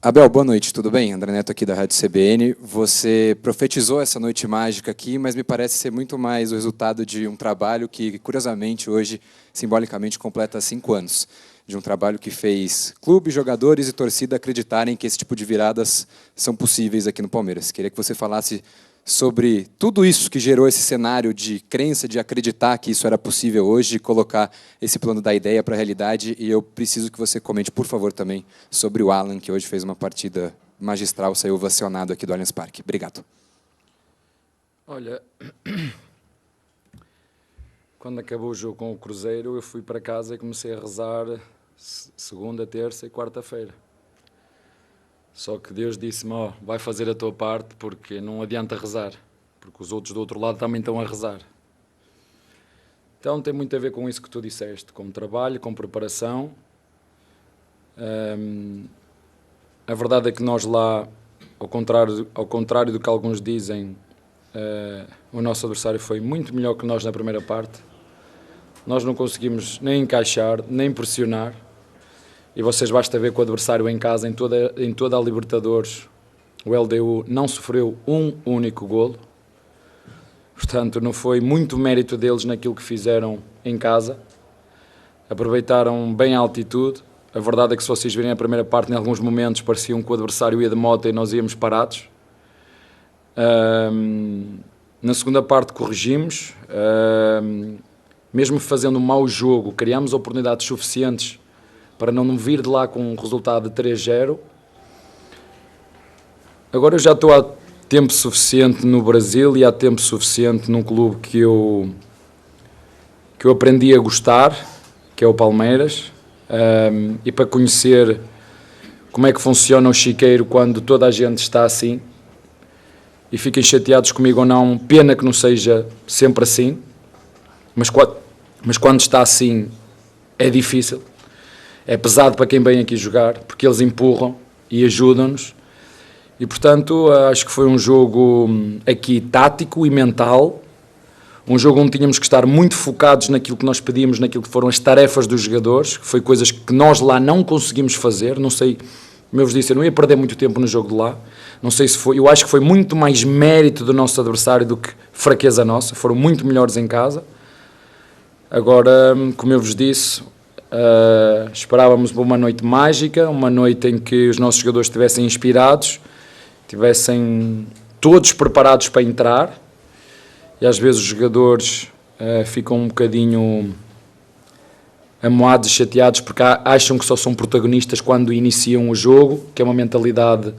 Abel, boa noite, tudo bem? André Neto aqui da Rádio CBN. Você profetizou essa noite mágica aqui, mas me parece ser muito mais o resultado de um trabalho que, curiosamente, hoje, simbolicamente, completa 5 anos. De um trabalho que fez clube, jogadores e torcida acreditarem que esse tipo de viradas são possíveis aqui no Palmeiras. Queria que você falasse sobre tudo isso que gerou esse cenário de crença, de acreditar que isso era possível hoje, de colocar esse plano da ideia para a realidade. E eu preciso que você comente, por favor, também sobre o Alan, que hoje fez uma partida magistral, saiu ovacionado aqui do Allianz Parque. Obrigado. Olha, quando acabou o jogo com o Cruzeiro, eu fui para casa e comecei a rezar segunda, terça e quarta-feira. Só que Deus disse-me, vai fazer a tua parte, porque não adianta rezar, porque os outros do outro lado também estão a rezar. Então tem muito a ver com isso que tu disseste, com trabalho, com preparação. A verdade é que nós lá, ao contrário do que alguns dizem, o nosso adversário foi muito melhor que nós na primeira parte. Nós não conseguimos nem encaixar, nem pressionar. E vocês basta ver que o adversário em casa, em toda a Libertadores, o LDU não sofreu um único golo. Portanto, não foi muito mérito deles naquilo que fizeram em casa. Aproveitaram bem a altitude. A verdade é que se vocês virem a primeira parte, em alguns momentos pareciam que o adversário ia de moto e nós íamos parados. Na segunda parte corrigimos. Mesmo fazendo um mau jogo, criámos oportunidades suficientes para não vir de lá com um resultado de 3-0. Agora eu já estou há tempo suficiente no Brasil e há tempo suficiente num clube que eu aprendi a gostar, que é o Palmeiras, e para conhecer como é que funciona o chiqueiro quando toda a gente está assim, e fiquem chateados comigo ou não, pena que não seja sempre assim, mas quando está assim é difícil. É pesado para quem vem aqui jogar, porque eles empurram e ajudam-nos. E, portanto, acho que foi um jogo aqui tático e mental. Um jogo onde tínhamos que estar muito focados naquilo que nós pedíamos, naquilo que foram as tarefas dos jogadores, que foi coisas que nós lá não conseguimos fazer. Não sei, como eu vos disse, eu não ia perder muito tempo no jogo de lá. Não sei se foi, eu acho que foi muito mais mérito do nosso adversário do que fraqueza nossa. Foram muito melhores em casa. Agora, como eu vos disse, esperávamos por uma noite mágica, uma noite em que os nossos jogadores estivessem inspirados, estivessem todos preparados para entrar, e às vezes os jogadores ficam um bocadinho amoados e chateados porque acham que só são protagonistas quando iniciam o jogo, que é uma mentalidade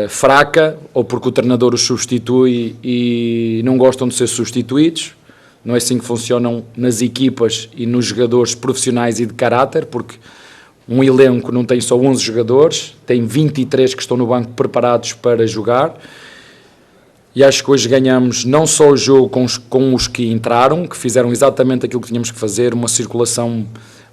fraca, ou porque o treinador os substitui e não gostam de ser substituídos. Não é assim que funcionam nas equipas e nos jogadores profissionais e de caráter, porque um elenco não tem só 11 jogadores, tem 23 que estão no banco preparados para jogar. E acho que hoje ganhamos não só o jogo com os que entraram, que fizeram exatamente aquilo que tínhamos que fazer, uma circulação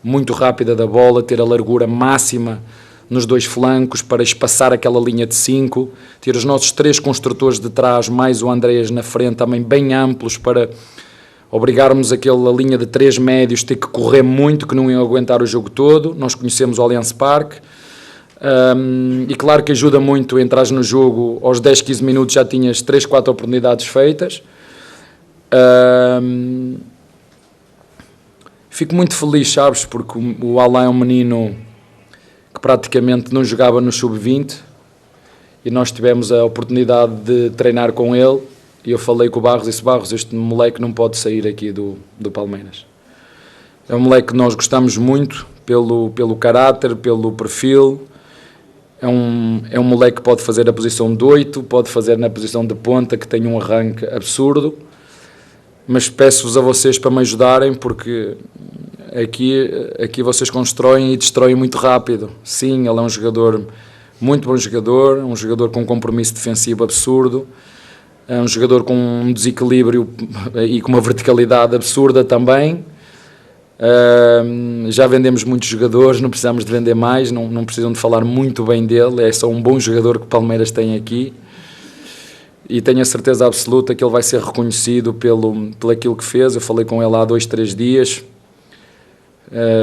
muito rápida da bola, ter a largura máxima nos dois flancos para espaçar aquela linha de 5, ter os nossos 3 construtores de trás, mais o Andreas na frente, também bem amplos para obrigarmos aquela linha de 3 médios ter que correr muito, que não iam aguentar o jogo todo. Nós conhecemos o Allianz Parque, e claro que ajuda muito entrar no jogo, aos 10, 15 minutos já tinhas 3, 4 oportunidades feitas. Fico muito feliz, sabes, porque o Alan é um menino que praticamente não jogava no sub-20 e nós tivemos a oportunidade de treinar com ele. E eu falei com o Barros e disse, Barros, este moleque não pode sair aqui do Palmeiras. É um moleque que nós gostamos muito, pelo caráter, pelo perfil. É um moleque que pode fazer a posição de 8, pode fazer na posição de ponta, que tem um arranque absurdo. Mas peço-vos a vocês para me ajudarem, porque aqui vocês constroem e destroem muito rápido. Sim, ele é um jogador, muito bom jogador, um jogador com um compromisso defensivo absurdo. É um jogador com um desequilíbrio e com uma verticalidade absurda também. Já vendemos muitos jogadores, não precisamos de vender mais, não precisam de falar muito bem dele, é só um bom jogador que o Palmeiras tem aqui. E tenho a certeza absoluta que ele vai ser reconhecido pelo aquilo que fez. Eu falei com ele há 2, 3 dias.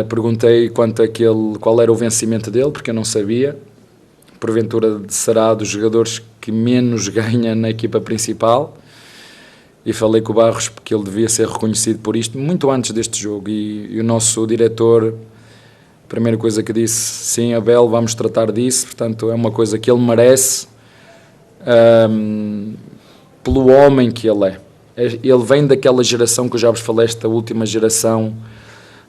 Perguntei qual era o vencimento dele, porque eu não sabia. Porventura será dos jogadores que menos ganha na equipa principal. E falei com o Barros porque ele devia ser reconhecido por isto muito antes deste jogo. E o nosso diretor, a primeira coisa que disse, sim, Abel, vamos tratar disso. Portanto, é uma coisa que ele merece, pelo homem que ele é. Ele vem daquela geração que eu já vos falei, esta última geração.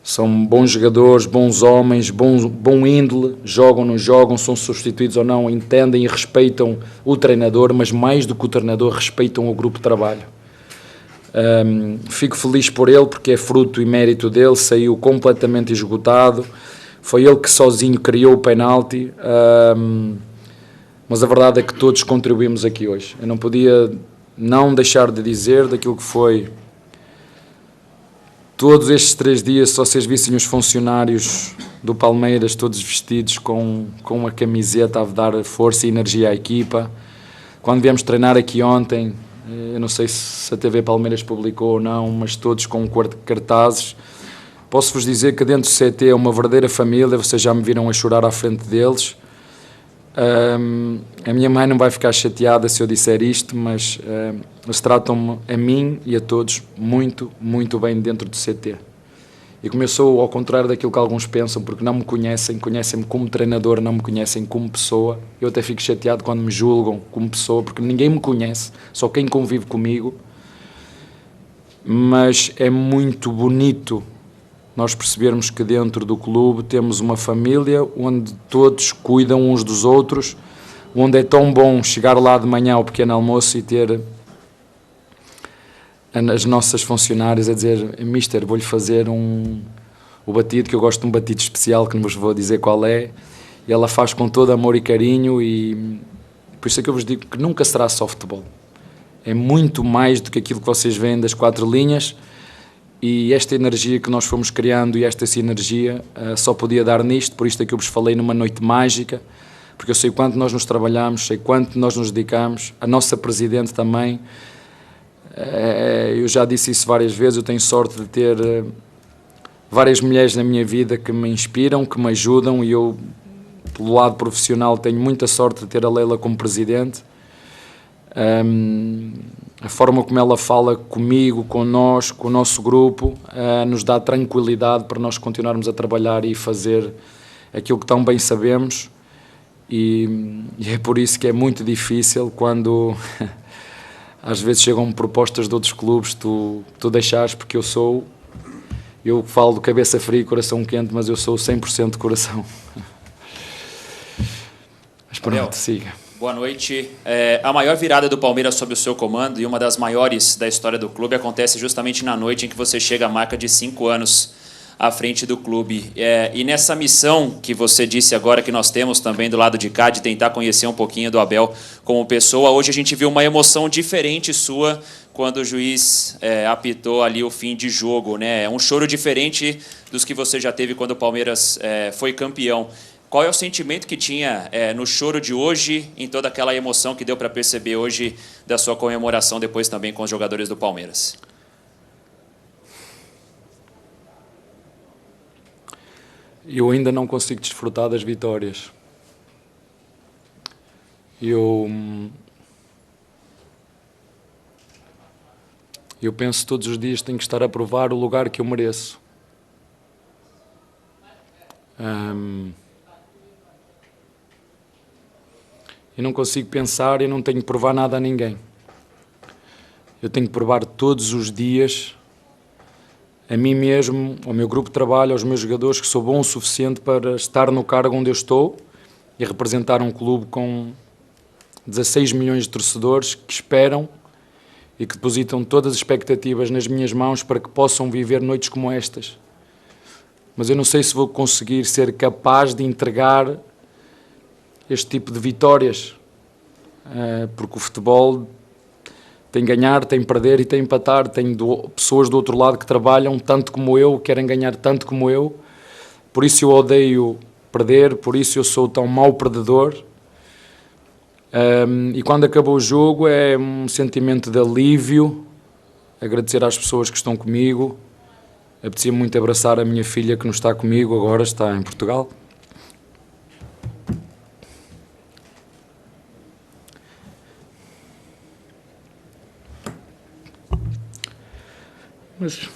São bons jogadores, bons homens, bom índole, jogam, não jogam, são substituídos ou não, entendem e respeitam o treinador, mas mais do que o treinador, respeitam o grupo de trabalho. Fico feliz por ele, porque é fruto e mérito dele, saiu completamente esgotado, foi ele que sozinho criou o penalti, mas a verdade é que todos contribuímos aqui hoje. Eu não podia não deixar de dizer daquilo que foi todos estes 3 dias. Se vocês vissem os funcionários do Palmeiras todos vestidos com a camiseta a dar força e energia à equipa. Quando viemos treinar aqui ontem, eu não sei se a TV Palmeiras publicou ou não, mas todos com cartazes. Posso-vos dizer que dentro do CT é uma verdadeira família, vocês já me viram a chorar à frente deles. A minha mãe não vai ficar chateada se eu disser isto, mas eles tratam-me, a mim e a todos, muito, muito bem dentro do CT. E como eu sou ao contrário daquilo que alguns pensam, porque não me conhecem-me como treinador, não me conhecem como pessoa, eu até fico chateado quando me julgam como pessoa, porque ninguém me conhece, só quem convive comigo. Mas é muito bonito nós percebermos que dentro do clube temos uma família onde todos cuidam uns dos outros, onde é tão bom chegar lá de manhã ao pequeno almoço e ter as nossas funcionárias a dizer: Mister, vou-lhe fazer o batido, que eu gosto de um batido especial, que não vos vou dizer qual é, e ela faz com todo amor e carinho, e por isso é que eu vos digo que nunca será só futebol. É muito mais do que aquilo que vocês veem das 4 linhas, e esta energia que nós fomos criando e esta sinergia só podia dar nisto. Por isto é que eu vos falei numa noite mágica, porque eu sei quanto nós nos trabalhamos, sei quanto nós nos dedicamos, a nossa Presidente também. Eu já disse isso várias vezes, eu tenho sorte de ter várias mulheres na minha vida que me inspiram, que me ajudam, e eu, pelo lado profissional, tenho muita sorte de ter a Leila como Presidente. A forma como ela fala comigo, com nós, com o nosso grupo, nos dá tranquilidade para nós continuarmos a trabalhar e fazer aquilo que tão bem sabemos, e é por isso que é muito difícil quando às vezes chegam propostas de outros clubes, tu deixares, porque eu falo de cabeça fria e coração quente, mas eu sou 100% de coração. Mas pronto, siga. Boa noite. A maior virada do Palmeiras sob o seu comando, e uma das maiores da história do clube, acontece justamente na noite em que você chega à marca de 5 anos à frente do clube. E nessa missão que você disse agora, que nós temos também do lado de cá, de tentar conhecer um pouquinho do Abel como pessoa, hoje a gente viu uma emoção diferente sua quando o juiz apitou ali o fim de jogo, né? Um choro diferente dos que você já teve quando o Palmeiras foi campeão. Qual é o sentimento que tinha no choro de hoje, em toda aquela emoção que deu para perceber hoje da sua comemoração depois também com os jogadores do Palmeiras? Eu ainda não consigo desfrutar das vitórias. Eu penso todos os dias que tenho que estar a provar o lugar que eu mereço. Eu não consigo pensar, eu não tenho que provar nada a ninguém. Eu tenho que provar todos os dias a mim mesmo, ao meu grupo de trabalho, aos meus jogadores, que sou bom o suficiente para estar no cargo onde eu estou e representar um clube com 16 milhões de torcedores que esperam e que depositam todas as expectativas nas minhas mãos para que possam viver noites como estas. Mas eu não sei se vou conseguir ser capaz de entregar este tipo de vitórias, porque o futebol tem ganhar, tem perder e tem empatar, tem pessoas do outro lado que trabalham tanto como eu, querem ganhar tanto como eu, por isso eu odeio perder, por isso eu sou tão mau perdedor, e quando acabou o jogo é um sentimento de alívio, agradecer às pessoas que estão comigo, apetecia muito abraçar a minha filha que não está comigo agora, está em Portugal. Mas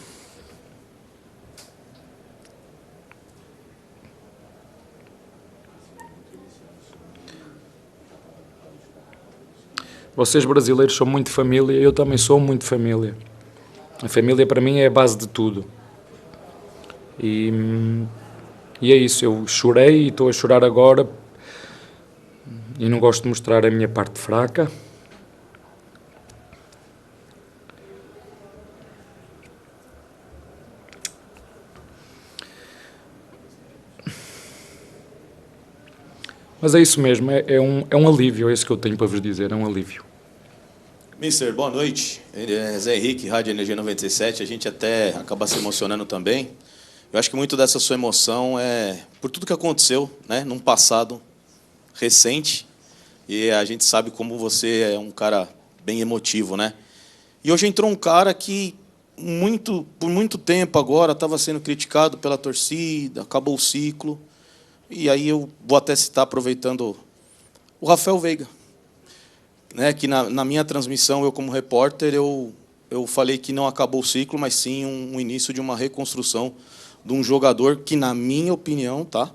vocês brasileiros são muito família, eu também sou muito família. A família para mim é a base de tudo. E é isso, eu chorei e estou a chorar agora e não gosto de mostrar a minha parte fraca. Mas é isso mesmo, é um alívio, é isso que eu tenho para vos dizer, é um alívio. Mister, boa noite. Zé Henrique, Rádio Energia 97. A gente até acaba se emocionando também. Eu acho que muito dessa sua emoção é por tudo que aconteceu, né, num passado recente. E a gente sabe como você é um cara bem emotivo, né? E hoje entrou um cara que por muito tempo agora estava sendo criticado pela torcida, acabou o ciclo. E aí eu vou até citar, aproveitando, o Rafael Veiga, né, que na minha transmissão, eu como repórter, eu falei que não acabou o ciclo, mas sim um início de uma reconstrução de um jogador que, na minha opinião, tá,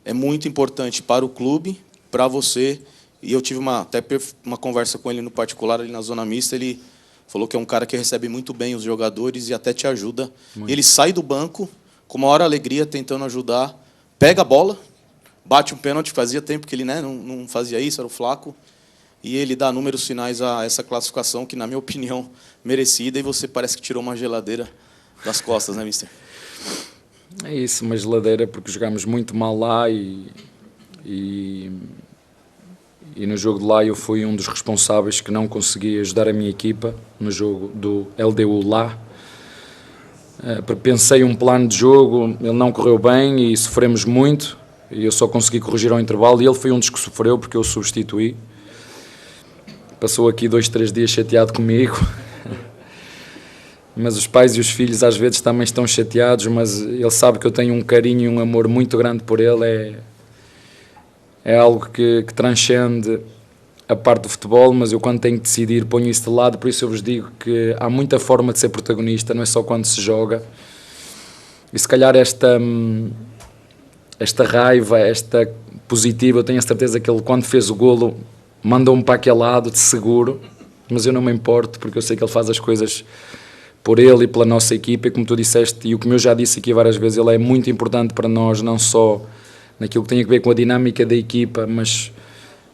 é muito importante para o clube, para você. E eu tive até uma conversa com ele no particular, ali na Zona Mista. Ele falou que é um cara que recebe muito bem os jogadores e até te ajuda. Muito. Ele sai do banco com a maior alegria, tentando ajudar, pega a bola, bate um pênalti, fazia tempo que ele, né, não fazia isso, era o Flaco, e ele dá números finais a essa classificação que, na minha opinião, merecida, e você parece que tirou uma geladeira das costas, né, mister? É isso, uma geladeira, porque jogámos muito mal lá e no jogo de lá eu fui um dos responsáveis que não consegui ajudar a minha equipa no jogo do LDU lá. Pensei um plano de jogo, ele não correu bem e sofremos muito, e eu só consegui corrigir ao intervalo, e ele foi um dos que sofreu porque eu o substituí. Passou aqui 2-3 dias chateado comigo, mas os pais e os filhos às vezes também estão chateados, mas ele sabe que eu tenho um carinho e um amor muito grande por ele. É algo que transcende a parte do futebol, mas eu, quando tenho que decidir, ponho isso de lado. Por isso eu vos digo que há muita forma de ser protagonista, não é só quando se joga. E se calhar esta raiva, esta positiva, eu tenho a certeza que ele, quando fez o golo, mandou-me para aquele lado de seguro, mas eu não me importo, porque eu sei que ele faz as coisas por ele e pela nossa equipa, e como tu disseste, e o que eu já disse aqui várias vezes, ele é muito importante para nós, não só naquilo que tem a ver com a dinâmica da equipa, mas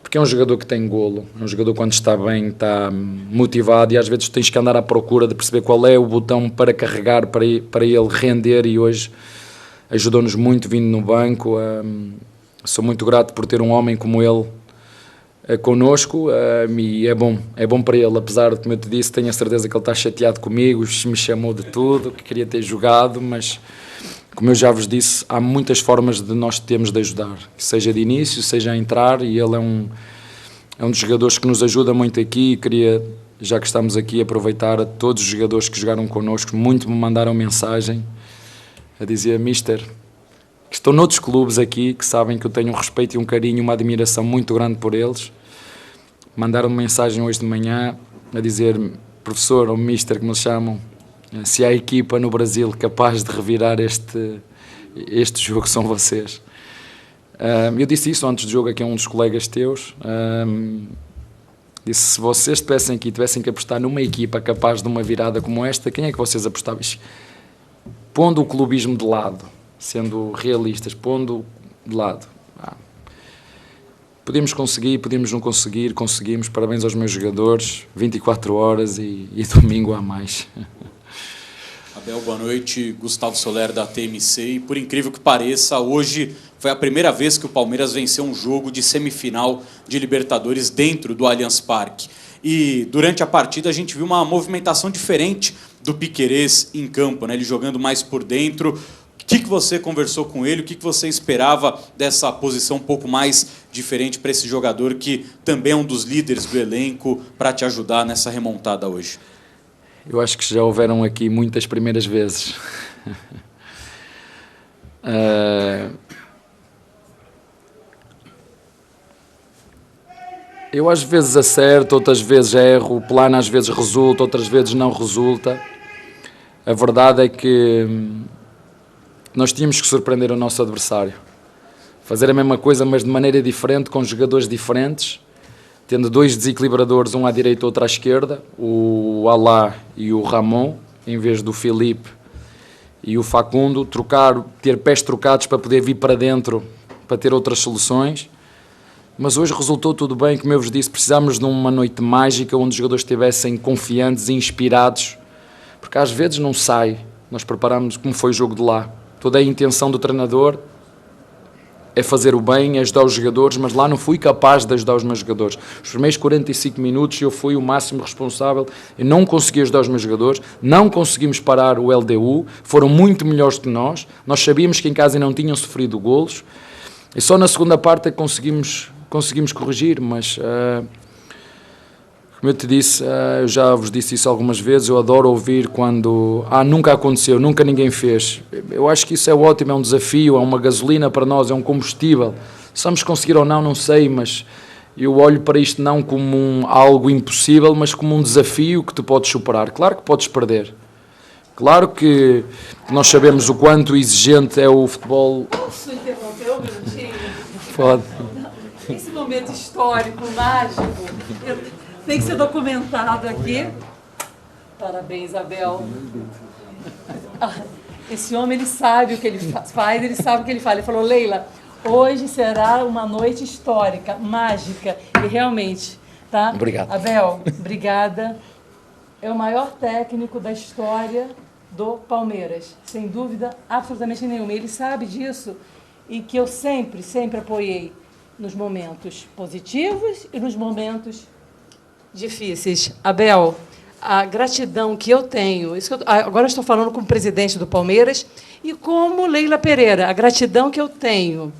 porque é um jogador que tem golo, é um jogador que, quando está bem, está motivado, e às vezes tens que andar à procura de perceber qual é o botão para carregar, para ele render, e hoje ajudou-nos muito vindo no banco. Sou muito grato por ter um homem como ele connosco, e é bom para ele, apesar de, como eu te disse, tenho a certeza que ele está chateado comigo, me chamou de tudo, que queria ter jogado, mas, como eu já vos disse, há muitas formas de nós termos de ajudar, seja de início, seja a entrar, e ele é um dos jogadores que nos ajuda muito aqui. E queria, já que estamos aqui, aproveitar a todos os jogadores que jogaram connosco, muito me mandaram mensagem a dizer: Mister, que estão noutros clubes aqui, que sabem que eu tenho um respeito e um carinho, uma admiração muito grande por eles, mandaram-me mensagem hoje de manhã a dizer: professor, ou mister, que me chamam, se há equipa no Brasil capaz de revirar este jogo, são vocês. Eu disse isso antes do jogo aqui a um dos colegas teus, disse: se vocês tivessem que apostar numa equipa capaz de uma virada como esta, quem é que vocês apostavam? Pondo o clubismo de lado, sendo realistas, pondo de lado. Podíamos conseguir, podíamos não conseguir, conseguimos. Parabéns aos meus jogadores, 24 horas e domingo há mais. Abel, boa noite. Gustavo Soler, da TMC. E, por incrível que pareça, hoje foi a primeira vez que o Palmeiras venceu um jogo de semifinal de Libertadores dentro do Allianz Parque. E durante a partida a gente viu uma movimentação diferente do Piquerez em campo, né? Ele jogando mais por dentro. O que você conversou com ele? O que você esperava dessa posição um pouco mais diferente para esse jogador que também é um dos líderes do elenco, para te ajudar nessa remontada hoje? Eu acho que já houveram aqui muitas primeiras vezes. Eu às vezes acerto, outras vezes erro, o plano às vezes resulta, outras vezes não resulta. A verdade é que nós tínhamos que surpreender o nosso adversário. Fazer a mesma coisa, mas de maneira diferente, com jogadores diferentes, tendo dois desequilibradores, um à direita e outro à esquerda, o Alá e o Ramon, em vez do Filipe e o Facundo, ter pés trocados para poder vir para dentro, para ter outras soluções. Mas hoje resultou tudo bem, como eu vos disse, precisámos de uma noite mágica onde os jogadores estivessem confiantes e inspirados, porque às vezes não sai. Nós preparamos como foi o jogo de lá. Toda a intenção do treinador é fazer o bem, é ajudar os jogadores, mas lá não fui capaz de ajudar os meus jogadores. Os primeiros 45 minutos eu fui o máximo responsável, eu não consegui ajudar os meus jogadores, não conseguimos parar o LDU, foram muito melhores que nós sabíamos que em casa não tinham sofrido golos, e só na segunda parte é que conseguimos corrigir, mas como eu te disse, eu já vos disse isso algumas vezes, eu adoro ouvir quando nunca aconteceu, nunca ninguém fez. Eu acho que isso é ótimo, é um desafio, é uma gasolina para nós, é um combustível. Se vamos conseguir ou não sei, mas eu olho para isto não como algo impossível, mas como um desafio que tu podes superar. Claro que podes perder. Claro que nós sabemos o quanto exigente é o futebol. Posso interromper um minutinho? Pode. Esse momento histórico, mágico, tem que ser documentado aqui. Parabéns, Abel. Esse homem, ele sabe o que ele faz, ele sabe o que ele fala. Ele falou, Leila, hoje será uma noite histórica, mágica. E realmente, tá? Obrigado. Abel, obrigada. É o maior técnico da história do Palmeiras, sem dúvida absolutamente nenhuma. Ele sabe disso e que eu sempre, sempre apoiei nos momentos positivos e nos momentos difíceis. Abel, a gratidão que eu tenho, agora eu estou falando como presidente do Palmeiras e como Leila Pereira, a gratidão que eu tenho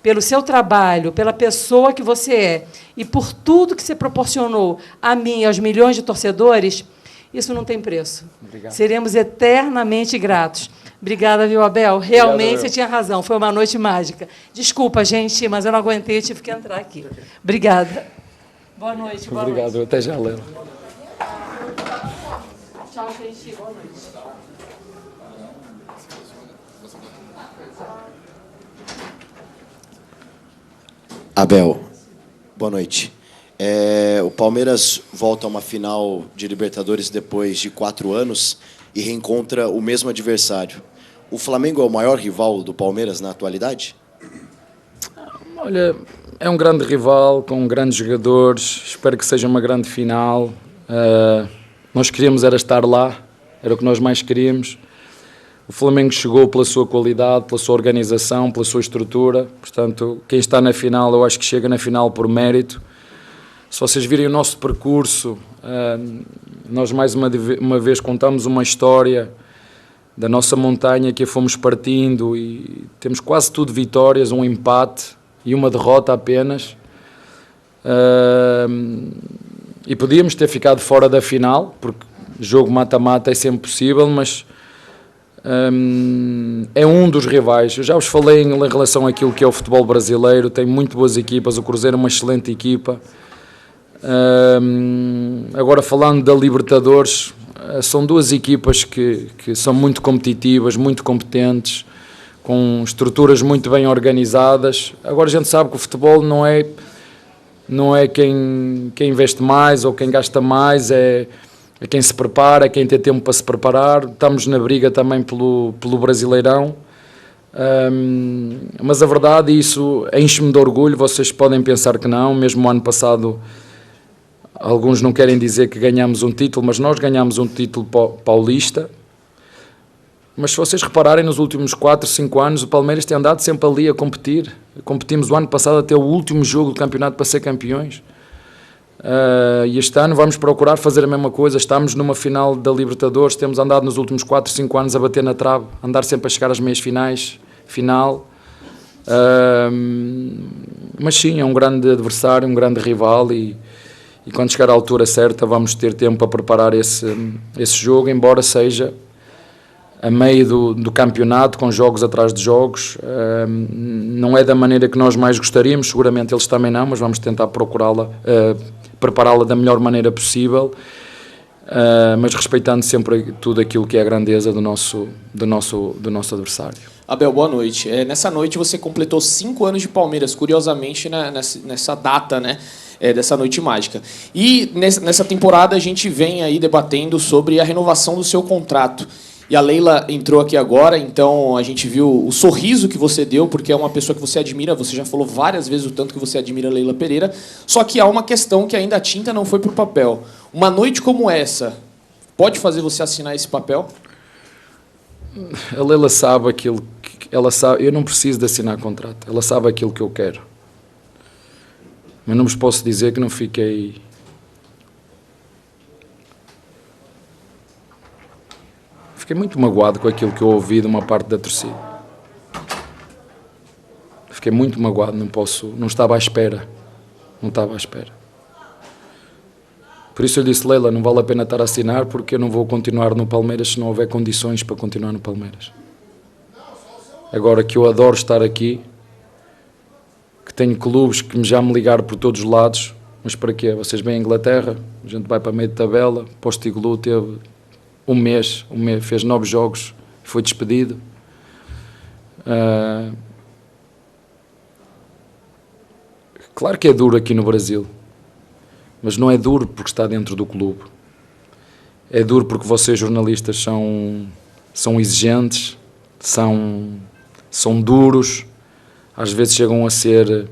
pelo seu trabalho, pela pessoa que você é e por tudo que você proporcionou a mim e aos milhões de torcedores, isso não tem preço. Obrigado. Seremos eternamente gratos. Obrigada, viu, Abel? Realmente Obrigado, você tinha razão, foi uma noite mágica. Desculpa, gente, mas eu não aguentei, eu tive que entrar aqui. Obrigada. Boa noite, boa Obrigado, noite. até já, Leila. Tchau, gente, boa noite. Abel, boa noite. O Palmeiras volta a uma final de Libertadores depois de 4 anos e reencontra o mesmo adversário. O Flamengo é o maior rival do Palmeiras na atualidade? Olha, é um grande rival, com grandes jogadores, espero que seja uma grande final. Nós queríamos era estar lá, era o que nós mais queríamos. O Flamengo chegou pela sua qualidade, pela sua organização, pela sua estrutura, portanto, quem está na final, eu acho que chega na final por mérito. Se vocês virem o nosso percurso, nós mais uma vez contamos uma história da nossa montanha que a fomos partindo e temos quase tudo vitórias, um empate e uma derrota apenas. E podíamos ter ficado fora da final, porque jogo mata-mata é sempre possível, mas é um dos rivais. Eu já vos falei em relação àquilo que é o futebol brasileiro, tem muito boas equipas, o Cruzeiro é uma excelente equipa. Agora falando da Libertadores, são duas equipas que são muito competitivas, muito competentes, com estruturas muito bem organizadas. Agora a gente sabe que o futebol não é quem investe mais ou quem gasta mais, é quem se prepara, é quem tem tempo para se preparar. Estamos na briga também pelo Brasileirão. Mas a verdade, isso enche-me de orgulho. Vocês podem pensar que não, mesmo o ano passado alguns não querem dizer que ganhamos um título, mas nós ganhamos um título paulista. Mas se vocês repararem, nos últimos 4, 5 anos, o Palmeiras tem andado sempre ali a competir. Competimos o ano passado até o último jogo do campeonato para ser campeões. E este ano vamos procurar fazer a mesma coisa. Estamos numa final da Libertadores, temos andado nos últimos 4, 5 anos a bater na trave, andar sempre a chegar às meias finais, final. Mas sim, é um grande adversário, um grande rival e e quando chegar à altura certa vamos ter tempo para preparar esse jogo, embora seja a meio do campeonato, com jogos atrás de jogos. Não é da maneira que nós mais gostaríamos, seguramente eles também não, mas vamos tentar prepará-la da melhor maneira possível, mas respeitando sempre tudo aquilo que é a grandeza do nosso adversário. Abel, boa noite. Nessa noite você completou 5 anos de Palmeiras, curiosamente nessa data, né, dessa noite mágica. E nessa temporada a gente vem aí debatendo sobre a renovação do seu contrato. E a Leila entrou aqui agora, então a gente viu o sorriso que você deu, porque é uma pessoa que você admira, você já falou várias vezes o tanto que você admira a Leila Pereira, só que há uma questão que ainda a tinta não foi para o papel. Uma noite como essa, pode fazer você assinar esse papel? A Leila sabe aquilo que ela sabe. Eu não preciso de assinar contrato. Ela sabe aquilo que eu quero. Mas não vos posso dizer que não fiquei. Fiquei muito magoado com aquilo que eu ouvi de uma parte da torcida. Fiquei muito magoado. Não estava à espera. Não estava à espera. Por isso eu disse, Leila, não vale a pena estar a assinar, porque eu não vou continuar no Palmeiras se não houver condições para continuar no Palmeiras. Agora que eu adoro estar aqui, que tenho clubes que já me ligaram por todos os lados, mas para quê? Vocês vêm à Inglaterra, a gente vai para meio de tabela, Postiglou teve um mês, fez 9 jogos e foi despedido. Claro que é duro aqui no Brasil. Mas não é duro porque está dentro do clube. É duro porque vocês, jornalistas, são exigentes, são duros, às vezes chegam a ser...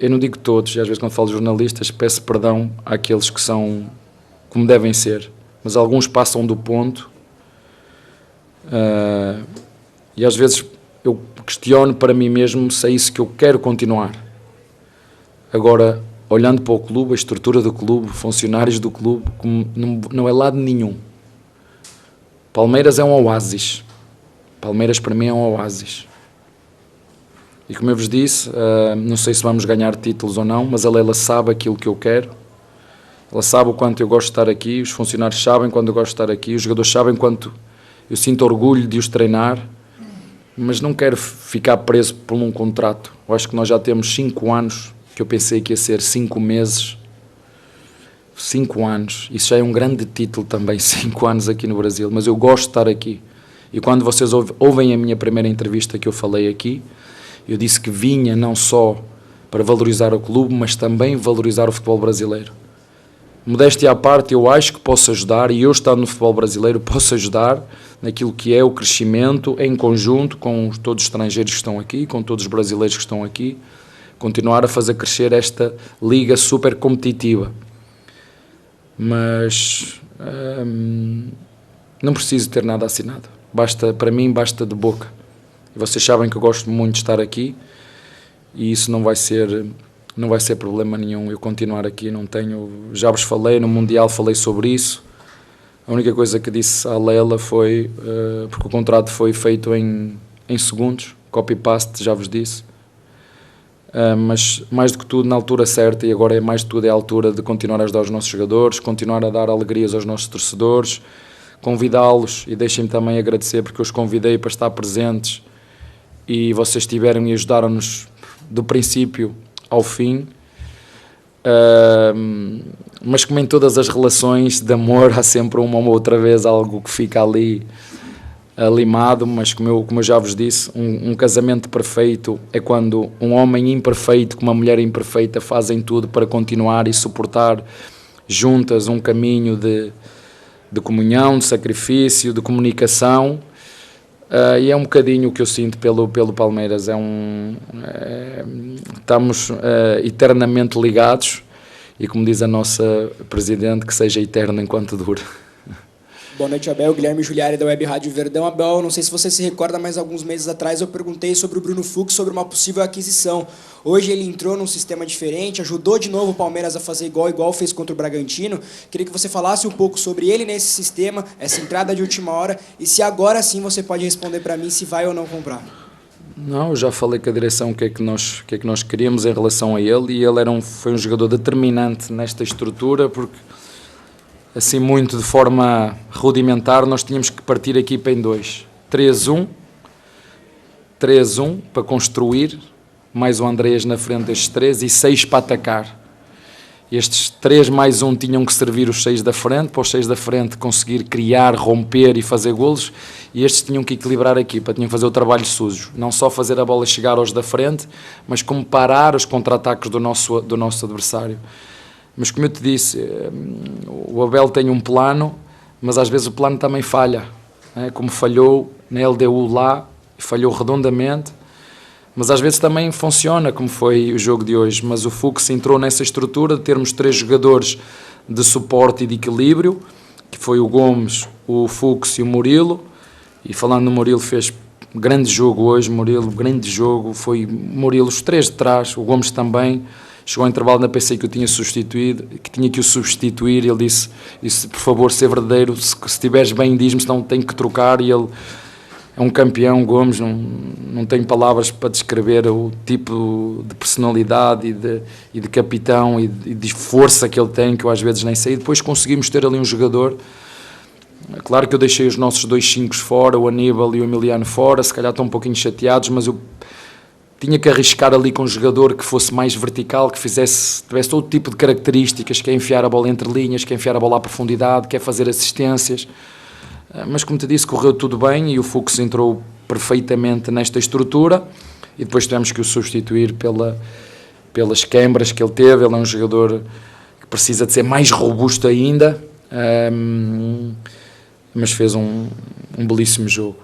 eu não digo todos, e às vezes quando falo de jornalistas peço perdão àqueles que são como devem ser, mas alguns passam do ponto, e às vezes eu questiono para mim mesmo se é isso que eu quero continuar. Agora, olhando para o clube, a estrutura do clube, funcionários do clube, não é lado nenhum. Palmeiras é um oásis. Palmeiras para mim é um oásis. E como eu vos disse, não sei se vamos ganhar títulos ou não, mas a Leila sabe aquilo que eu quero. Ela sabe o quanto eu gosto de estar aqui, os funcionários sabem quanto eu gosto de estar aqui, os jogadores sabem quanto eu sinto orgulho de os treinar, mas não quero ficar preso por um contrato. Eu acho que nós já temos 5 anos, que eu pensei que ia ser 5 meses, 5 anos, isso já é um grande título também, 5 anos aqui no Brasil, mas eu gosto de estar aqui. E quando vocês ouvem a minha primeira entrevista que eu falei aqui, eu disse que vinha não só para valorizar o clube, mas também valorizar o futebol brasileiro. Modéstia à parte, eu acho que posso ajudar, e eu estando no futebol brasileiro posso ajudar naquilo que é o crescimento em conjunto com todos os estrangeiros que estão aqui, com todos os brasileiros que estão aqui, continuar a fazer crescer esta liga super competitiva. Mas não preciso ter nada assinado. Para mim basta de boca. E vocês sabem que eu gosto muito de estar aqui e isso não vai ser problema nenhum eu continuar aqui. Não tenho, já vos falei, no Mundial falei sobre isso. A única coisa que disse à Leila foi, porque o contrato foi feito em segundos, copy-paste, já vos disse. Mas mais do que tudo na altura certa, e agora mais de tudo é a altura de continuar a ajudar os nossos jogadores, continuar a dar alegrias aos nossos torcedores, convidá-los, e deixem-me também agradecer porque eu os convidei para estar presentes e vocês estiveram e ajudaram-nos do princípio ao fim, mas como em todas as relações de amor há sempre uma ou outra vez algo que fica ali limado, mas como eu já vos disse, um casamento perfeito é quando um homem imperfeito com uma mulher imperfeita fazem tudo para continuar e suportar juntas um caminho de comunhão, de sacrifício, de comunicação, e é um bocadinho o que eu sinto pelo Palmeiras. Estamos eternamente ligados e, como diz a nossa Presidente, que seja eterno enquanto dure. Boa noite, Abel. Guilherme Giuliari, da Web Rádio Verdão. Abel, não sei se você se recorda, mas alguns meses atrás eu perguntei sobre o Bruno Fux, sobre uma possível aquisição. Hoje ele entrou num sistema diferente, ajudou de novo o Palmeiras a fazer igual fez contra o Bragantino. Queria que você falasse um pouco sobre ele nesse sistema, essa entrada de última hora, e se agora sim você pode responder para mim se vai ou não comprar. Não, eu já falei com a direção o que é que nós queríamos em relação a ele, e ele foi um jogador determinante nesta estrutura, porque assim muito de forma rudimentar nós tínhamos que partir a equipa em 2, 3-1 para construir, mais o Andreas na frente destes 3 e 6 para atacar. Estes 3 mais 1 tinham que servir os 6 da frente, para os 6 da frente conseguir criar, romper e fazer golos, e estes tinham que equilibrar a equipa, tinham que fazer o trabalho sujo, não só fazer a bola chegar aos da frente, mas como parar os contra-ataques do nosso adversário. Mas como eu te disse, o Abel tem um plano, mas às vezes o plano também falha, né? Como falhou na LDU lá, falhou redondamente, mas às vezes também funciona, como foi o jogo de hoje. Mas o Fux entrou nessa estrutura de termos 3 jogadores de suporte e de equilíbrio, que foi o Gomes, o Fux e o Murilo. E falando no Murilo, fez grande jogo hoje. Murilo, grande jogo, foi Murilo, os 3 de trás, o Gomes também. Chegou ao intervalo, ainda pensei que eu tinha substituído, que tinha que o substituir. Ele disse por favor, ser verdadeiro, se estiveres bem, diz-me, senão tenho que trocar. E ele é um campeão, Gomes, não tenho palavras para descrever o tipo de personalidade e de capitão e de força que ele tem, que eu às vezes nem sei. E depois conseguimos ter ali um jogador. É claro que eu deixei os nossos 2 5 fora, o Aníbal e o Emiliano fora, se calhar estão um pouquinho chateados, mas eu tinha que arriscar ali com um jogador que fosse mais vertical, que tivesse todo tipo de características, que é enfiar a bola entre linhas, que é enfiar a bola à profundidade, que é fazer assistências. Mas como te disse, correu tudo bem e o Fux entrou perfeitamente nesta estrutura, e depois tivemos que o substituir pelas quebras que ele teve. Ele é um jogador que precisa de ser mais robusto ainda, mas fez um belíssimo jogo.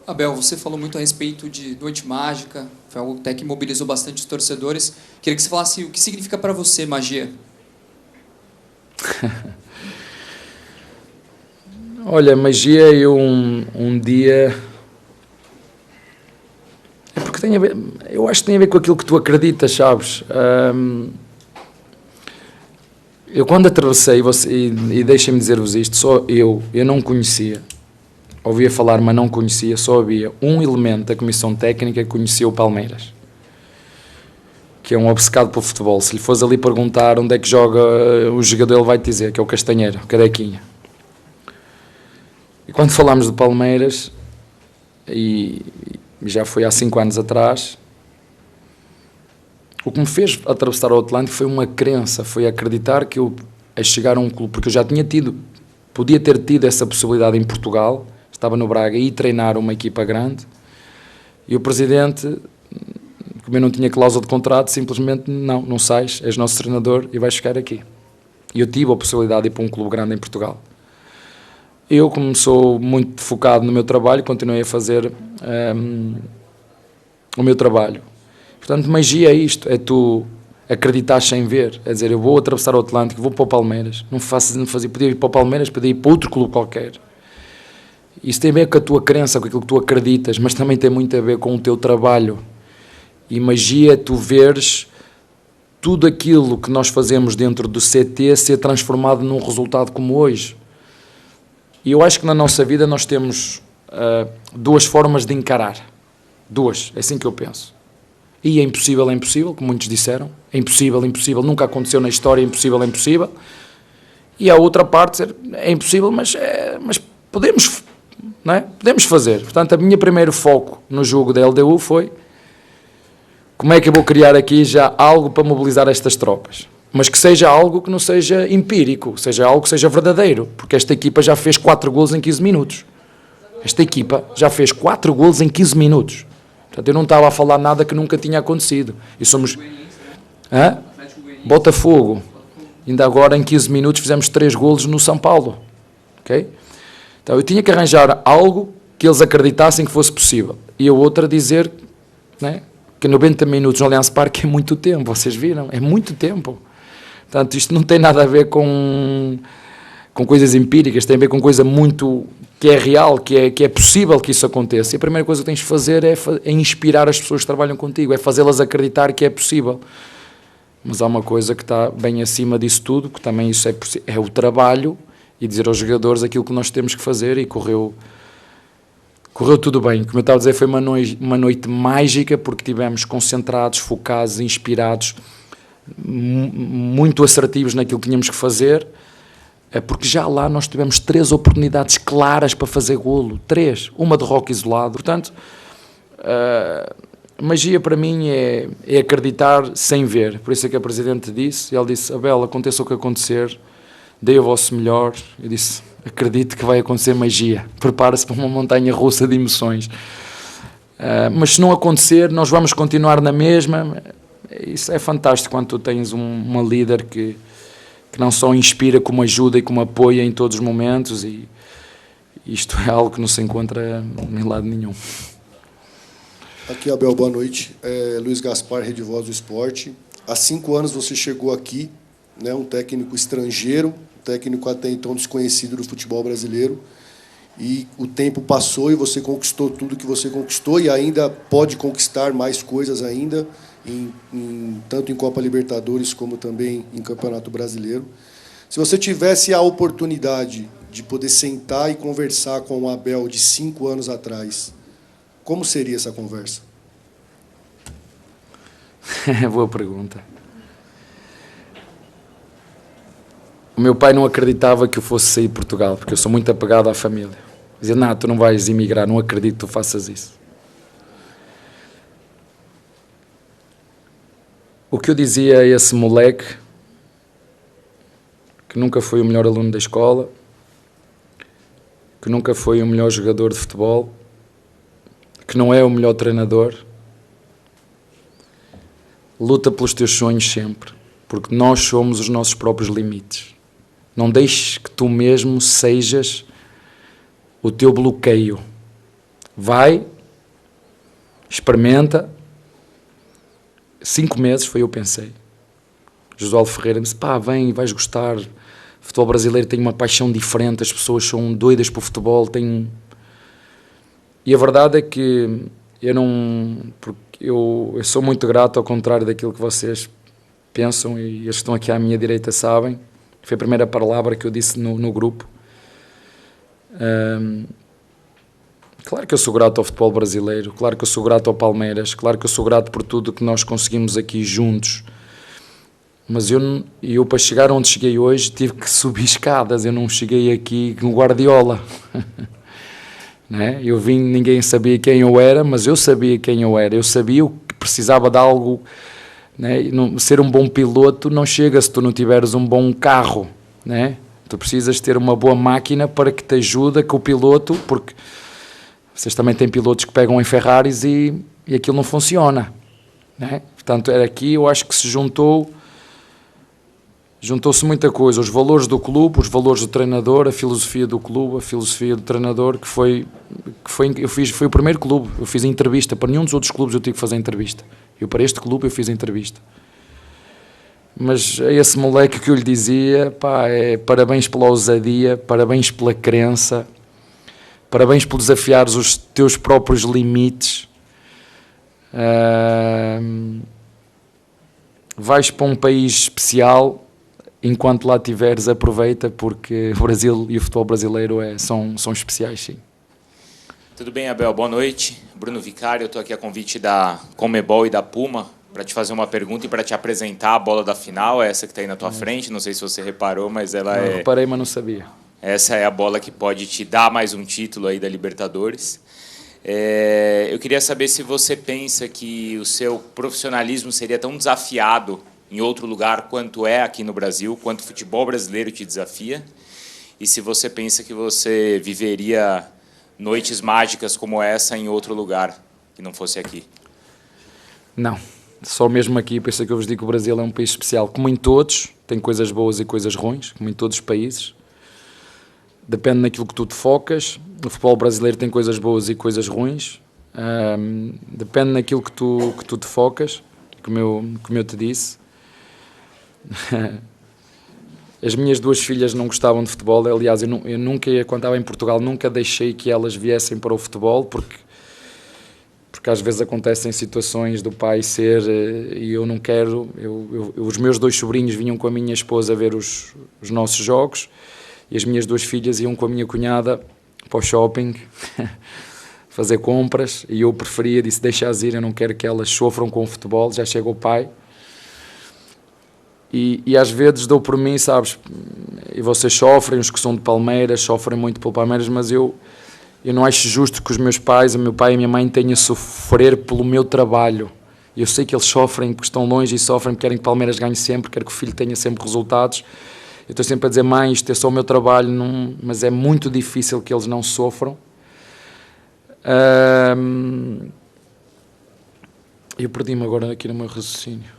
Abel, você falou muito a respeito de Noite Mágica, foi algo até que mobilizou bastante os torcedores. Queria que você falasse o que significa para você magia. Olha, magia, um dia... É porque tem a ver... Eu acho que tem a ver com aquilo que tu acreditas, sabes? Eu quando atravessei, e deixem-me dizer-vos isto, só eu não conhecia, ouvia falar, mas não conhecia, só havia um elemento da comissão técnica que conhecia o Palmeiras, que é um obcecado pelo futebol. Se lhe fores ali perguntar onde é que joga o jogador, ele vai te dizer que é o Castanheira, o Cadequinha. E quando falámos do Palmeiras, e já foi há 5 anos atrás, o que me fez atravessar o Atlântico foi uma crença, foi acreditar que eu, a chegar a um clube, porque eu já podia ter tido essa possibilidade em Portugal, estava no Braga, e treinar uma equipa grande, e o presidente, como eu não tinha cláusula de contrato, simplesmente, não sais, és nosso treinador e vais ficar aqui. E eu tive a possibilidade de ir para um clube grande em Portugal. Eu, como sou muito focado no meu trabalho, continuei a fazer o meu trabalho. Portanto, magia é isto, é tu acreditar sem ver, é dizer, eu vou atravessar o Atlântico, vou para o Palmeiras, podia ir para o Palmeiras, podia ir para outro clube qualquer. Isso tem a ver com a tua crença, com aquilo que tu acreditas, mas também tem muito a ver com o teu trabalho. E magia é tu veres tudo aquilo que nós fazemos dentro do CT ser transformado num resultado como hoje. E eu acho que na nossa vida nós temos 2 formas de encarar. 2, é assim que eu penso. E é impossível, como muitos disseram. É impossível, nunca aconteceu na história, é impossível. E a outra parte é impossível, mas podemos, não é? Podemos fazer. Portanto, o meu primeiro foco no jogo da LDU foi como é que eu vou criar aqui já algo para mobilizar estas tropas. Mas que seja algo que não seja empírico, seja algo que seja verdadeiro, porque esta equipa já fez 4 golos em 15 minutos. Esta equipa já fez 4 golos em 15 minutos. Portanto, eu não estava a falar nada que nunca tinha acontecido. E somos... Botafogo. Ainda agora, em 15 minutos, fizemos 3 golos no São Paulo. Okay? Então, eu tinha que arranjar algo que eles acreditassem que fosse possível. E a outra dizer, né, que 90 minutos no Allianz Parque é muito tempo. Vocês viram? É muito tempo. Portanto, isto não tem nada a ver com coisas empíricas, tem a ver com coisa muito que é real, que é possível que isso aconteça. E a primeira coisa que tens de fazer é inspirar as pessoas que trabalham contigo, é fazê-las acreditar que é possível. Mas há uma coisa que está bem acima disso tudo, que também isso é o trabalho, e dizer aos jogadores aquilo que nós temos que fazer, e correu correu tudo bem. Como eu estava a dizer, foi uma noite mágica, porque tivemos concentrados, focados, inspirados, muito assertivos naquilo que tínhamos que fazer, porque já lá nós tivemos 3 oportunidades claras para fazer golo, 3, uma de Roque isolado. Portanto, magia para mim é acreditar sem ver. Por isso é que a Presidente disse, ele disse: Abel, aconteça o que acontecer, dê o vosso melhor. Eu disse: acredito que vai acontecer magia, prepara-se para uma montanha russa de emoções. Mas se não acontecer, nós vamos continuar na mesma. Isso é fantástico quando tu tens uma líder que não só inspira, como ajuda e como apoia em todos os momentos, e isto é algo que não se encontra em lado nenhum. Aqui, Abel, boa noite. Luiz Gaspar, Rede Voz do Esporte. Há 5 anos você chegou aqui, né, um técnico estrangeiro, um técnico até então desconhecido do futebol brasileiro, e o tempo passou e você conquistou tudo que você conquistou e ainda pode conquistar mais coisas ainda, tanto em Copa Libertadores como também em Campeonato Brasileiro. Se você tivesse a oportunidade de poder sentar e conversar com o Abel de 5 anos atrás, como seria essa conversa? Boa pergunta. O meu pai não acreditava que eu fosse sair de Portugal, porque eu sou muito apegado à família. Dizia: não, tu não vais emigrar, não acredito que tu faças isso. O que eu dizia a esse moleque, que nunca foi o melhor aluno da escola, que nunca foi o melhor jogador de futebol, que não é o melhor treinador: luta pelos teus sonhos sempre, porque nós somos os nossos próprios limites. Não deixes que tu mesmo sejas o teu bloqueio. Vai, experimenta. 5 meses foi eu pensei. Josualdo Ferreira me disse: pá, vem, vais gostar. O futebol brasileiro tem uma paixão diferente, as pessoas são doidas por futebol. E a verdade é que eu sou muito grato, ao contrário daquilo que vocês pensam, e eles que estão aqui à minha direita sabem. Foi a primeira palavra que eu disse no grupo. Claro que eu sou grato ao futebol brasileiro, claro que eu sou grato ao Palmeiras, claro que eu sou grato por tudo que nós conseguimos aqui juntos. Mas eu para chegar onde cheguei hoje tive que subir escadas, eu não cheguei aqui com Guardiola. Né? Eu vim, ninguém sabia quem eu era, mas eu sabia quem eu era, eu sabia o que precisava de algo, né? Ser um bom piloto não chega se tu não tiveres um bom carro, né? Tu precisas ter uma boa máquina para que te ajude com o piloto, porque vocês também têm pilotos que pegam em Ferraris e aquilo não funciona, né? Portanto, era aqui, eu acho que se juntou-se muita coisa, os valores do clube, os valores do treinador, a filosofia do clube, a filosofia do treinador, foi o primeiro clube, eu fiz entrevista, para nenhum dos outros clubes eu tive que fazer entrevista, para este clube eu fiz entrevista. Mas a esse moleque que eu lhe dizia, pá, parabéns pela ousadia, parabéns pela crença, parabéns por desafiares os teus próprios limites. Vais para um país especial, enquanto lá estiveres, aproveita, porque o Brasil e o futebol brasileiro são especiais, sim. Tudo bem, Abel? Boa noite. Bruno Vicário, eu estou aqui a convite da Conmebol e da Puma para te fazer uma pergunta e para te apresentar a bola da final, essa que está aí na tua frente. Não sei se você reparou, mas ela Eu reparei, mas não sabia. Essa é a bola que pode te dar mais um título aí da Libertadores. Eu queria saber se você pensa que o seu profissionalismo seria tão desafiado em outro lugar quanto é aqui no Brasil, quanto o futebol brasileiro te desafia, e se você pensa que você viveria noites mágicas como essa em outro lugar, que não fosse aqui. Não, só mesmo aqui, por isso é que eu vos digo que o Brasil é um país especial, como em todos, tem coisas boas e coisas ruins, como em todos os países. Depende daquilo que tu te focas. O futebol brasileiro tem coisas boas e coisas ruins. Depende daquilo que tu te focas, como eu te disse. As minhas 2 filhas não gostavam de futebol. Aliás, eu nunca, quando estava em Portugal, nunca deixei que elas viessem para o futebol, porque às vezes acontecem situações do pai ser, e eu não quero. Os meus 2 sobrinhos vinham com a minha esposa a ver os nossos jogos, e as minhas 2 filhas iam com a minha cunhada para o shopping fazer compras, e eu preferia, disse, deixa-as ir, eu não quero que elas sofram com o futebol, já chega o pai. E às vezes dou por mim, sabes, e vocês sofrem, os que são de Palmeiras, sofrem muito pelo Palmeiras, mas eu não acho justo que os meus pais, o meu pai e a minha mãe tenham a sofrer pelo meu trabalho. Eu sei que eles sofrem porque estão longe e sofrem porque querem que Palmeiras ganhe sempre, querem que o filho tenha sempre resultados. Eu estou sempre a dizer, mãe, isto é só o meu trabalho, mas é muito difícil que eles não sofram. Eu perdi-me agora aqui no meu raciocínio.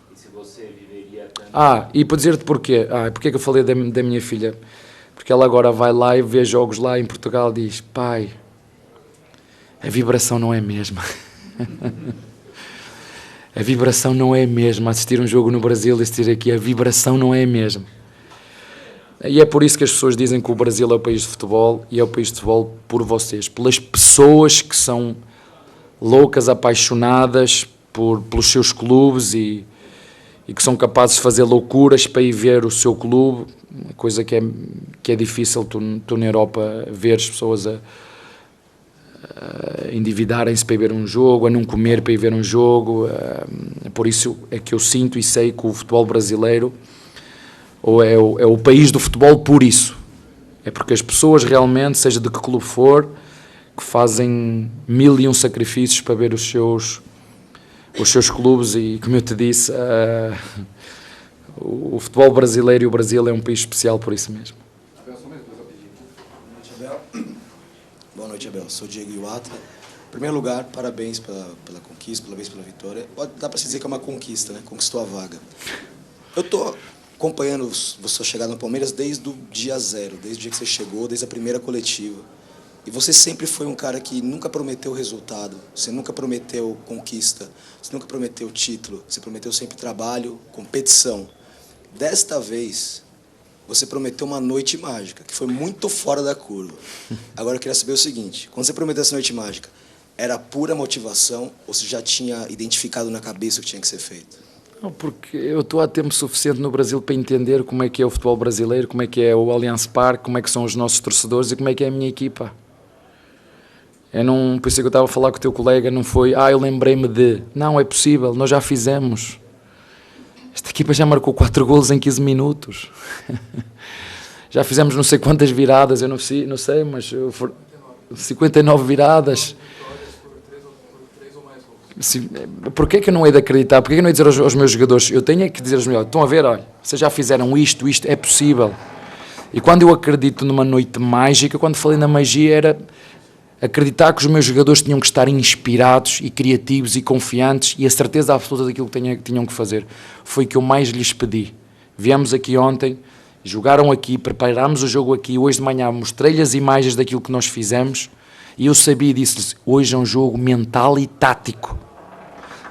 E para dizer-te porquê. Porquê que eu falei da minha filha? Porque ela agora vai lá e vê jogos lá em Portugal e diz, pai, a vibração não é a mesma. A vibração não é a mesma. Assistir um jogo no Brasil e assistir aqui, a vibração não é a mesma. E é por isso que as pessoas dizem que o Brasil é o país de futebol, e é o país de futebol por vocês, pelas pessoas que são loucas, apaixonadas pelos seus clubes e que são capazes de fazer loucuras para ir ver o seu clube, coisa que é difícil tu na Europa ver as pessoas a endividarem-se para ir ver um jogo, a não comer para ir ver um jogo. Por isso é que eu sinto e sei que o futebol brasileiro é o país do futebol por isso. É porque as pessoas realmente, seja de que clube for, que fazem 1001 sacrifícios para ver os seus clubes, e como eu te disse, o futebol brasileiro e o Brasil é um país especial por isso mesmo. Boa noite, Abel. Sou Diego Iwata. Em primeiro lugar, parabéns pela conquista, parabéns pela vitória. Dá para se dizer que é uma conquista, né? Conquistou a vaga. Eu estou acompanhando sua chegada no Palmeiras desde o dia zero, desde o dia que você chegou, desde a primeira coletiva. E você sempre foi um cara que nunca prometeu resultado, você nunca prometeu conquista, você nunca prometeu título, você prometeu sempre trabalho, competição. Desta vez, você prometeu uma noite mágica, que foi muito fora da curva. Agora eu queria saber o seguinte, quando você prometeu essa noite mágica, era pura motivação ou você já tinha identificado na cabeça o que tinha que ser feito? Não, porque eu estou há tempo suficiente no Brasil para entender como é que é o futebol brasileiro, como é que é o Allianz Parque, como é que são os nossos torcedores e como é que é a minha equipa. Por isso que eu estava a falar com o teu colega, não foi, eu lembrei-me de... Não, é possível, nós já fizemos. Esta equipa já marcou 4 golos em 15 minutos. Já fizemos não sei quantas viradas, eu não sei, mas 59 viradas. Porquê é que eu não hei de acreditar? Porquê é que eu não hei de dizer aos meus jogadores? Eu tenho que dizer aos meus, estão a ver, olha, vocês já fizeram isto, é possível. E quando eu acredito numa noite mágica, quando falei na magia, era acreditar que os meus jogadores tinham que estar inspirados e criativos e confiantes e a certeza absoluta daquilo que tinham que fazer. Foi o que eu mais lhes pedi. Viemos aqui ontem, jogaram aqui, preparámos o jogo aqui, hoje de manhã mostrei-lhe as imagens daquilo que nós fizemos e eu sabia e disse-lhes, hoje é um jogo mental e tático.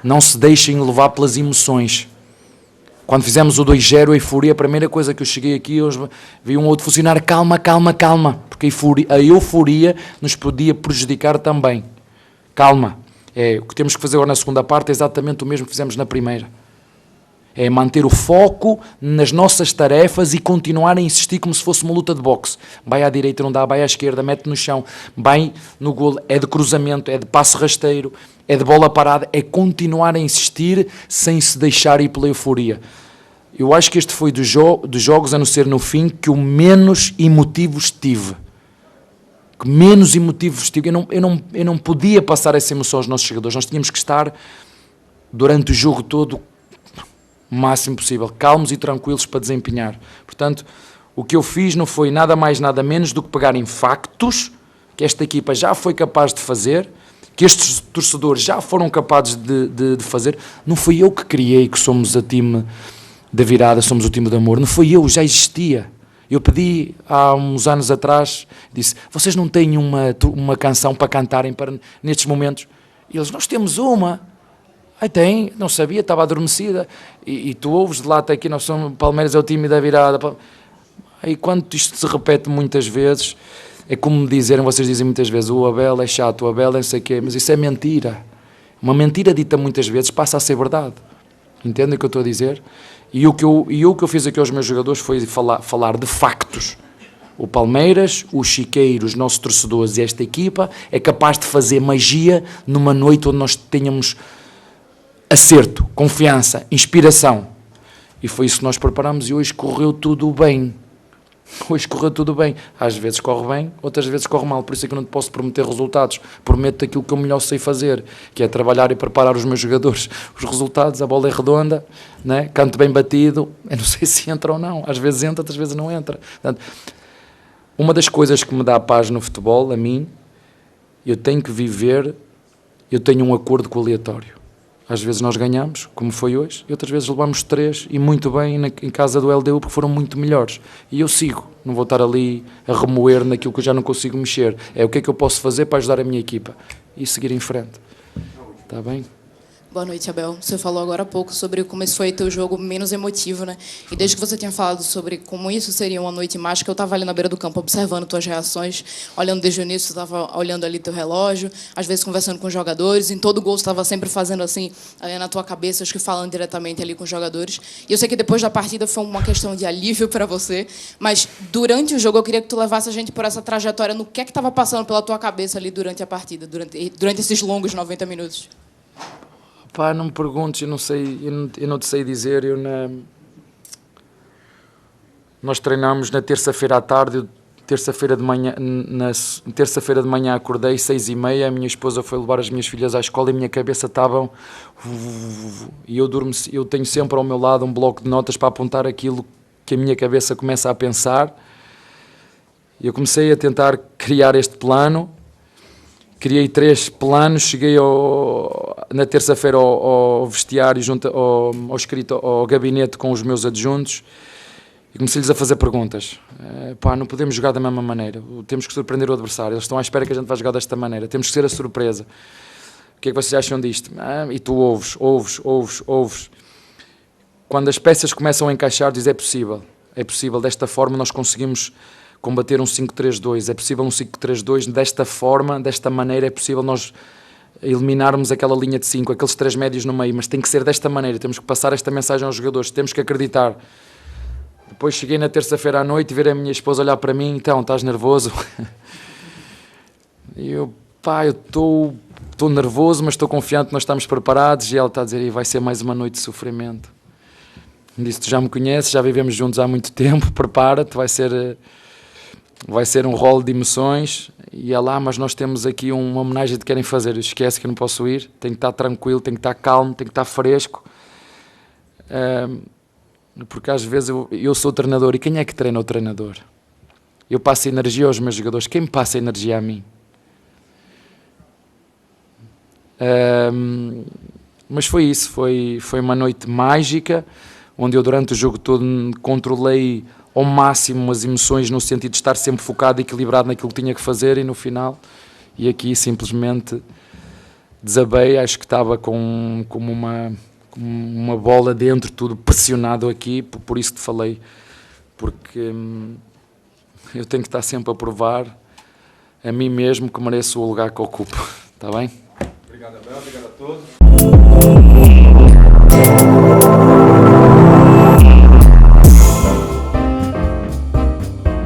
Não se deixem levar pelas emoções. Quando fizemos o 2-0, a euforia, a primeira coisa que eu cheguei aqui, hoje vi um outro funcionário, calma, porque a euforia nos podia prejudicar também. Calma. O que temos que fazer agora na segunda parte é exatamente o mesmo que fizemos na primeira. É manter o foco nas nossas tarefas e continuar a insistir como se fosse uma luta de boxe. Vai à direita, não dá, vai à esquerda, mete no chão, vai no golo, é de cruzamento, é de passe rasteiro, é de bola parada, é continuar a insistir sem se deixar ir pela euforia. Eu acho que este foi dos jogos, a não ser no fim, que o menos emotivos tive. Eu não podia passar essa emoção aos nossos jogadores. Nós tínhamos que estar, durante o jogo todo, o máximo possível, calmos e tranquilos para desempenhar. Portanto, o que eu fiz não foi nada mais, nada menos do que pegar em factos que esta equipa já foi capaz de fazer, que estes torcedores já foram capazes de fazer. Não fui eu que criei que somos a time da virada, somos o time de amor. Não foi eu, já existia. Eu pedi há uns anos atrás, disse, vocês não têm uma canção para cantarem nestes momentos? E eles, nós temos uma. Tem, não sabia, estava adormecida. E tu ouves de lá até aqui, nós somos, Palmeiras é o time da virada. E quando isto se repete muitas vezes, é como vocês dizem muitas vezes, o Abel é chato, o Abel é não sei o quê, mas isso é mentira. Uma mentira dita muitas vezes passa a ser verdade. Entendem o que eu estou a dizer? E o que eu fiz aqui aos meus jogadores foi falar de factos. O Palmeiras, o Chiqueiro, os nossos torcedores e esta equipa é capaz de fazer magia numa noite onde nós tenhamos acerto, confiança, inspiração. E foi isso que nós preparamos e hoje correu tudo bem. Hoje correu tudo bem. Às vezes corre bem, outras vezes corre mal. Por isso é que eu não te posso prometer resultados. Prometo aquilo que eu melhor sei fazer, que é trabalhar e preparar os meus jogadores. Os resultados, a bola é redonda, né? Canto bem batido. Eu não sei se entra ou não. Às vezes entra, outras vezes não entra. Portanto, uma das coisas que me dá paz no futebol, a mim, eu tenho que viver, eu tenho um acordo com o aleatório. Às vezes nós ganhamos, como foi hoje, e outras vezes levamos 3, e muito bem em casa do LDU, porque foram muito melhores. E eu sigo, não vou estar ali a remoer naquilo que eu já não consigo mexer. É o que é que eu posso fazer para ajudar a minha equipa e seguir em frente. Está bem? Boa noite, Abel. Você falou agora há pouco sobre como esse foi teu jogo menos emotivo, né? E desde que você tinha falado sobre como isso seria uma noite mágica, eu estava ali na beira do campo observando tuas reações, olhando desde o início, você estava olhando ali teu relógio, às vezes conversando com os jogadores, em todo gol você estava sempre fazendo assim, ali na tua cabeça, acho que falando diretamente ali com os jogadores. E eu sei que depois da partida foi uma questão de alívio para você, mas durante o jogo eu queria que tu levasse a gente por essa trajetória, no que estava passando pela tua cabeça ali durante a partida, durante esses longos 90 minutos. Pá, não me perguntes, eu não sei, eu não te sei dizer. Nós treinámos na terça-feira à tarde, terça-feira de manhã acordei 6h30, a minha esposa foi levar as minhas filhas à escola e a minha cabeça estava... E eu tenho sempre ao meu lado um bloco de notas para apontar aquilo que a minha cabeça começa a pensar. E eu comecei a tentar criar este plano. Criei 3 planos, cheguei na terça-feira ao vestiário, junto ao gabinete com os meus adjuntos e comecei-lhes a fazer perguntas. Não podemos jogar da mesma maneira, temos que surpreender o adversário, eles estão à espera que a gente vá jogar desta maneira, temos que ser a surpresa. O que é que vocês acham disto? E tu ouves. Quando as peças começam a encaixar, diz é possível, desta forma nós conseguimos combater um 5-3-2, é possível um 5-3-2 desta forma, desta maneira, é possível nós eliminarmos aquela linha de 5, aqueles 3 médios no meio, mas tem que ser desta maneira, temos que passar esta mensagem aos jogadores, temos que acreditar. Depois cheguei na terça-feira à noite e ver a minha esposa olhar para mim, então, estás nervoso? E eu estou nervoso, mas estou confiante que nós estamos preparados, e ela está a dizer, vai ser mais uma noite de sofrimento. Disse, tu já me conheces, já vivemos juntos há muito tempo, prepara-te, vai ser um rol de emoções, e é lá, mas nós temos aqui uma homenagem que querem fazer, eu esquece que eu não posso ir, tenho que estar tranquilo, tenho que estar calmo, tenho que estar fresco, porque às vezes eu sou o treinador, e quem é que treina o treinador? Eu passo energia aos meus jogadores, quem me passa energia a mim? Mas foi isso, foi uma noite mágica, onde eu durante o jogo todo controlei ao máximo as emoções, no sentido de estar sempre focado e equilibrado naquilo que tinha que fazer, e no final, e aqui simplesmente desabei, acho que estava como uma bola dentro, tudo pressionado aqui, por isso que te falei, porque eu tenho que estar sempre a provar a mim mesmo que mereço o lugar que ocupo, está bem? Obrigado, Abel, obrigado a todos.